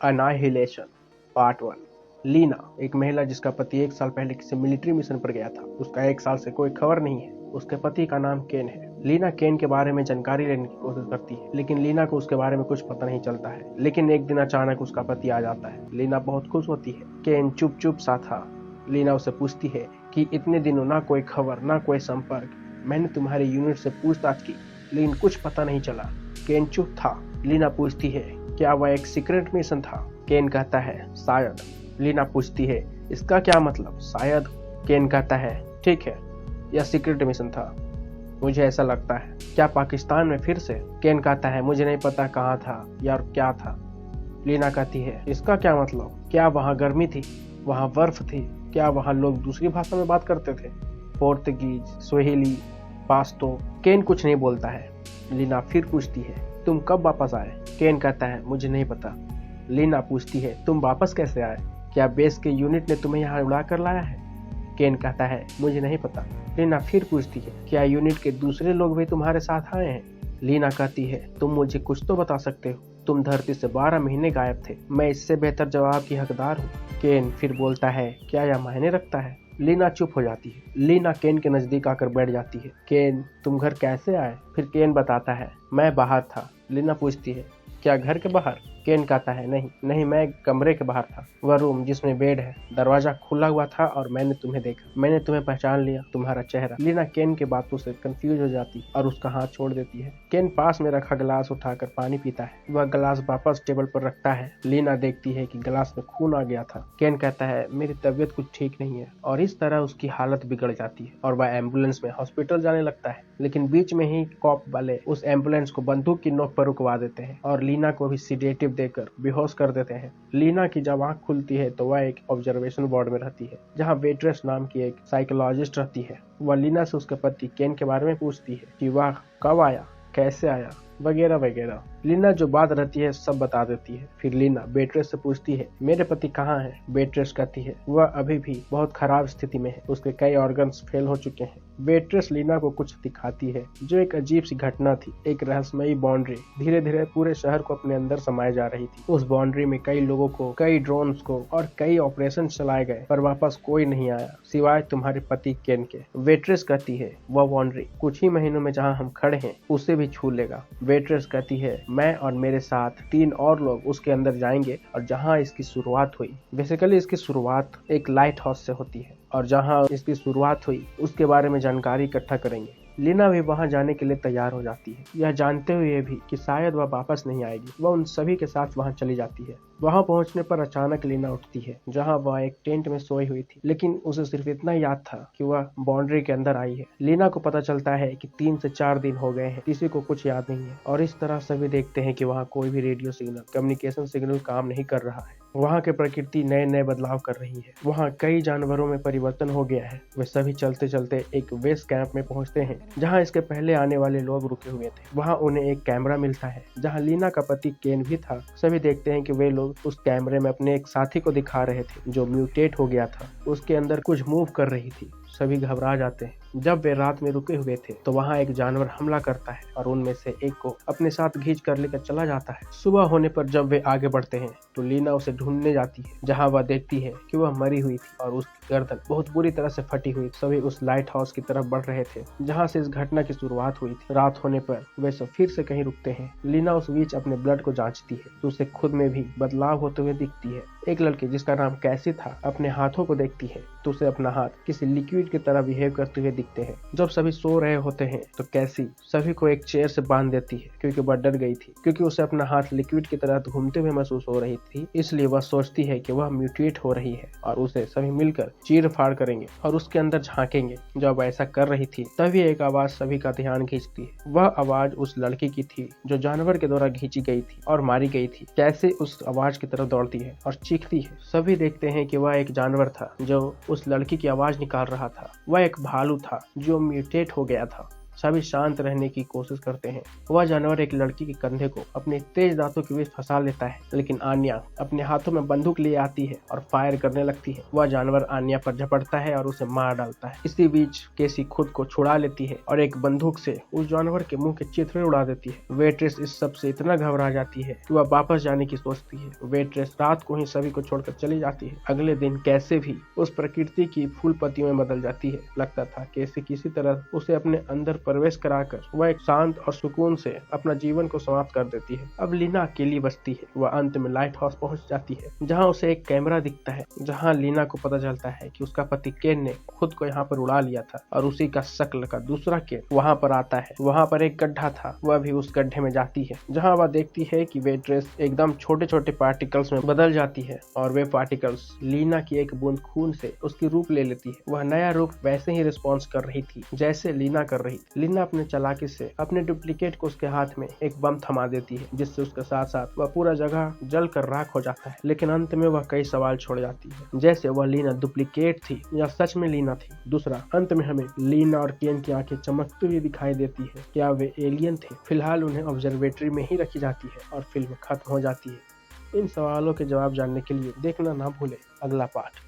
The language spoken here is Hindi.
अनाहिलेशन पार्ट 1। लीना एक महिला जिसका पति 1 साल पहले किसी मिलिट्री मिशन पर गया था। उसका 1 साल से कोई खबर नहीं है। उसके पति का नाम केन है। लीना केन के बारे में जानकारी लेने की कोशिश करती है, लेकिन लीना को उसके बारे में कुछ पता नहीं चलता है। लेकिन एक दिन अचानक उसका पति आ जाता है। लीना बहुत खुश होती है। केन चुप चुप सा था। लीना उसे पूछती है कि इतने दिनों ना कोई खबर ना कोई संपर्क, मैंने तुम्हारे यूनिट से पूछताछ की लेकिन कुछ पता नहीं चला। केन चुप था। लीना पूछती है क्या वह एक सीक्रेट मिशन था? केन कहता है शायद। लीना पूछती है इसका क्या मतलब शायद? केन कहता है ठीक है, यह सीक्रेट मिशन था, मुझे ऐसा लगता है। क्या पाकिस्तान में फिर से? केन कहता है मुझे नहीं पता कहाँ था या क्या था। लीना कहती है इसका क्या मतलब? क्या वहाँ गर्मी थी, वहाँ बर्फ थी? क्या वहाँ लोग दूसरी भाषा में बात करते थे? पोर्तुगीज, स्वेहिली, पाश्तो? केन कुछ नहीं बोलता है। लीना फिर पूछती है तुम कब वापस आए? केन कहता है मुझे नहीं पता। लीना पूछती है तुम वापस कैसे आए? क्या बेस के यूनिट ने तुम्हें यहाँ उड़ा कर लाया है? केन कहता है मुझे नहीं पता। लीना फिर पूछती है क्या यूनिट के दूसरे लोग भी तुम्हारे साथ आए हैं? लीना कहती है तुम मुझे कुछ तो बता सकते हो, तुम धरती से 12 महीने गायब थे, मैं इससे बेहतर जवाब की हकदार हूँ। केन फिर बोलता है क्या यह मायने रखता है? लीना चुप हो जाती है। लीना केन के नजदीक आकर बैठ जाती है। केन तुम घर कैसे आए? फिर केन बताता है मैं बाहर था। लीना पूछती है क्या घर के बाहर? केन कहता है नहीं, मैं कमरे के बाहर था, वह रूम जिसमें बेड है। दरवाजा खुला हुआ था और मैंने तुम्हें देखा, मैंने तुम्हें पहचान लिया, तुम्हारा चेहरा। लीना केन के बातों से कंफ्यूज हो जाती और उसका हाथ छोड़ देती है। केन पास में रखा गिलास उठाकर पानी पीता है। वह गिलास वापस टेबल पर रखता है। लीना देखती है कि गिलास में खून आ गया था। केन कहता है मेरी तबीयत कुछ ठीक नहीं है, और इस तरह उसकी हालत बिगड़ जाती है और वह एम्बुलेंस में हॉस्पिटल जाने लगता है। लेकिन बीच में ही कॉप वाले उस एम्बुलेंस को बंदूक की नोक पर रुकवा देते हैं और लीना को भी सीडेटिव देकर बेहोश कर देते हैं। लीना की जब आंख खुलती है तो वह एक ऑब्जर्वेशन वार्ड में रहती है, जहां वेट्रेस नाम की एक साइकोलॉजिस्ट रहती है। वह लीना से उसके पति केन के बारे में पूछती है कि वह कब आया, कैसे आया, वगैरह वगैरह। लीना जो बात रहती है सब बता देती है। फिर लीना बेट्रेस से पूछती है मेरे पति कहाँ हैं? बेट्रेस कहती है वह अभी भी बहुत खराब स्थिति में है, उसके कई ऑर्गन्स फेल हो चुके हैं। बेट्रेस लीना को कुछ दिखाती है जो एक अजीब सी घटना थी। एक रहस्यमयी बाउंड्री धीरे धीरे पूरे शहर को अपने अंदर समाये जा रही थी। उस बाउंड्री में कई लोगों को, कई ड्रोन्स को और कई ऑपरेशन चलाए गए, पर वापस कोई नहीं आया सिवाय तुम्हारे पति केन के। वेट्रेस कहती है वह बाउंड्री कुछ ही महीनों में जहाँ हम खड़े हैं उसे भी छू लेगा। वेट्रेस कहती है मैं और मेरे साथ 3 और लोग उसके अंदर जाएंगे, और जहाँ इसकी शुरुआत हुई, बेसिकली इसकी शुरुआत एक लाइट हाउस से होती है, और जहाँ इसकी शुरुआत हुई उसके बारे में जानकारी इकट्ठा करेंगे। लीना भी वहां जाने के लिए तैयार हो जाती है, यह जानते हुए भी कि शायद वह वापस नहीं आएगी। वह उन सभी के साथ वहां चली जाती है। वहां पहुंचने पर अचानक लीना उठती है, जहां वह एक टेंट में सोई हुई थी, लेकिन उसे सिर्फ इतना याद था कि वह बाउंड्री के अंदर आई है। लीना को पता चलता है कि 3 से 4 दिन हो गए हैं, किसी को कुछ याद नहीं है, और इस तरह सभी देखते हैं कि वहाँ कोई भी रेडियो सिग्नल, कम्युनिकेशन सिग्नल काम नहीं कर रहा है। वहाँ के प्रकृति नए नए बदलाव कर रही है। वहाँ कई जानवरों में परिवर्तन हो गया है। वे सभी चलते चलते एक बेस कैंप में पहुँचते हैं, जहाँ इसके पहले आने वाले लोग रुके हुए थे। वहाँ उन्हें एक कैमरा मिलता है, जहाँ लीना का पति केन भी था। सभी देखते हैं कि वे लोग उस कैमरे में अपने एक साथी को दिखा रहे थे जो म्यूटेट हो गया था। उसके अंदर कुछ मूव कर रही थी। सभी घबरा जाते हैं। जब वे रात में रुके हुए थे तो वहाँ एक जानवर हमला करता है और उनमें से एक को अपने साथ खींच कर लेकर चला जाता है। सुबह होने पर जब वे आगे बढ़ते हैं तो लीना उसे ढूंढने जाती है, जहाँ वह देखती है कि वह मरी हुई थी और उसकी गर्दन बहुत बुरी तरह से फटी हुई। सभी उस लाइट हाउस की तरफ बढ़ रहे थे जहाँ से इस घटना की शुरुआत हुई थी। रात होने पर वे सब फिर से कहीं रुकते हैं। लीना उस बीच अपने ब्लड को जांचती है तो उसे खुद में भी बदलाव होते हुए दिखती है। एक लड़की जिसका नाम कैसी था अपने हाथों को देखती है तो उसे अपना हाथ किसी लिक्विड की तरह बिहेव करते हुए दिखते हैं। जब सभी सो रहे होते हैं तो कैसी सभी को एक चेयर से बांध देती है, क्योंकि वह डर गई थी, क्योंकि उसे अपना हाथ लिक्विड की तरह घूमते हुए महसूस हो रही थी। इसलिए वह सोचती है कि वह म्यूटेट हो रही है और उसे सभी मिलकर चीर फाड़ करेंगे और उसके अंदर झांकेंगे। जब ऐसा कर रही थी तभी एक आवाज सभी का ध्यान खींचती है। वह आवाज उस लड़की की थी जो जानवर के द्वारा खींची गई थी और मारी गई थी। कैसे उस आवाज की तरफ दौड़ती है और चीखती है। सभी देखते हैं कि वह एक जानवर था जो उस लड़की की आवाज निकाल रहा था। वह एक भालू था जो म्यूटेट हो गया था। सभी शांत रहने की कोशिश करते हैं। वह जानवर एक लड़की के कंधे को अपने तेज दांतों के बीच फंसा लेता है, लेकिन आन्या अपने हाथों में बंदूक लिए आती है और फायर करने लगती है। वह जानवर आन्या पर झपटता है और उसे मार डालता है। इसी बीच केसी खुद को छुड़ा लेती है और एक बंदूक से उस जानवर के मुंह के चिथड़े उड़ा देती है। वेट्रेस इस सब से इतना घबरा जाती है कि वह वापस जाने की सोचती है। वेट्रेस रात को ही सभी को छोड़कर चली जाती है। अगले दिन कैसे भी उस प्रकृति की फूल पत्तियों में बदल जाती है। लगता था कैसे किसी तरह उसे अपने अंदर प्रवेश कराकर वह एक शांत और सुकून से अपना जीवन को समाप्त कर देती है। अब लीना अकेली बचती है। वह अंत में लाइट हाउस पहुंच जाती है, जहां उसे एक कैमरा दिखता है, जहां लीना को पता चलता है कि उसका पति केन ने खुद को यहाँ पर उड़ा लिया था और उसी का शक्ल का दूसरा केन वहां पर आता है। वहां पर एक गड्ढा था, वह भी उस गड्ढे में जाती है, जहां वह देखती है कि वेट्रेस एकदम छोटे छोटे पार्टिकल्स में बदल जाती है और वे पार्टिकल्स लीना की एक बूंद खून से उसकी रूप ले लेती है। वह नया रूप वैसे ही रिस्पॉन्स कर रही थी जैसे लीना कर रही थी। लीना अपने चालाकी से अपने डुप्लीकेट को उसके हाथ में एक बम थमा देती है, जिससे उसके साथ साथ वह पूरा जगह जल कर राख हो जाता है। लेकिन अंत में वह कई सवाल छोड़ जाती है, जैसे वह लीना डुप्लीकेट थी या सच में लीना थी। दूसरा, अंत में हमें लीना और केन की आंखें चमकती हुई दिखाई देती है। क्या वे एलियन थे? फिलहाल उन्हें ऑब्जर्वेटरी में ही रखी जाती है और फिल्म खत्म हो जाती है। इन सवालों के जवाब जानने के लिए देखना ना भूले अगला पार्ट।